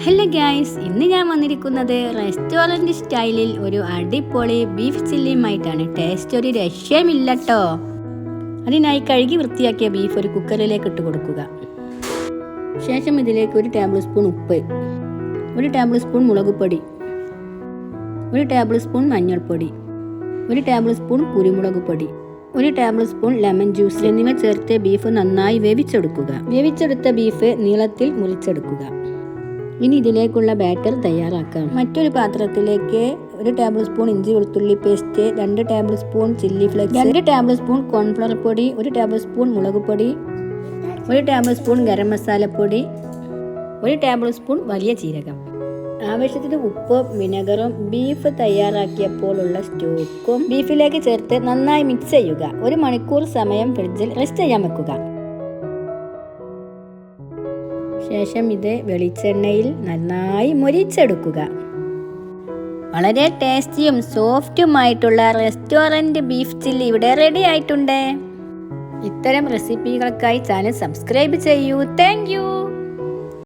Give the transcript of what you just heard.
Hello guys, ഇന്ന് ഞാൻ വന്നിരിക്കുന്നത് റെസ്റ്റോറൻറ്റ് സ്റ്റൈലിൽ ഒരു അടിപൊളി ബീഫ് ചില്ലിയുമായിട്ടാണ്. ടേസ്റ്റ് ഒരു രക്ഷയുമില്ലട്ടോ. അതിനായി കഴുകി വൃത്തിയാക്കിയ ബീഫ് ഒരു കുക്കറിലേക്ക് ഇട്ട് കൊടുക്കുക. ശേഷം ഇതിലേക്ക് 1 ടേബിൾ സ്പൂൺ ഉപ്പ്, 1 ടേബിൾ സ്പൂൺ മുളക് പൊടി, 1 ടേബിൾ സ്പൂൺ മഞ്ഞൾപ്പൊടി, 1 ടേബിൾ സ്പൂൺ കുരുമുളക് പൊടി, 1 ടേബിൾ സ്പൂൺ ലെമൺ ജ്യൂസ് എന്നിവ ചേർത്ത് ബീഫ് നന്നായി വേവിച്ചെടുക്കുക. വേവിച്ചെടുത്ത ബീഫ് നീളത്തിൽ മുറിച്ചെടുക്കുക. ഇനി ഇതിലേക്കുള്ള ബാറ്റർ തയ്യാറാക്കാം. മറ്റൊരു പാത്രത്തിലേക്ക് 1 ടേബിൾ സ്പൂൺ ഇഞ്ചി വെളുത്തുള്ളി paste, 2 table spoon chilli flakes, 2 table spoon cornflour പൊടി, 1 ടേബിൾ സ്പൂൺ മുളക് പൊടി, 1 ടേബിൾ സ്പൂൺ ഗരം മസാലപ്പൊടി, 1 ടേബിൾ സ്പൂൺ വലിയ ജീരകം, ആവശ്യത്തിന് ഉപ്പും വിനെഗറും ബീഫ് തയ്യാറാക്കിയപ്പോഴുള്ള സ്റ്റോക്കും ബീഫിലേക്ക് ചേർത്ത് നന്നായി മിക്സ് ചെയ്യുക. 1 മണിക്കൂർ സമയം ഫ്രിഡ്ജിൽ റെസ്റ്റ് ചെയ്യാൻ വെക്കുക. ശേഷം ഇത് വെളിച്ചെണ്ണയിൽ നന്നായി മൊരിച്ചെടുക്കുക. വളരെ ടേസ്റ്റിയും സോഫ്റ്റുമായിട്ടുള്ള റെസ്റ്റോറൻറ്റ് ബീഫ് ചില്ലി ഇവിടെ റെഡി ആയിട്ടുണ്ട്. ഇത്തരം റെസിപ്പികൾക്കായി ചാനൽ സബ്സ്ക്രൈബ് ചെയ്യൂ. Thank you.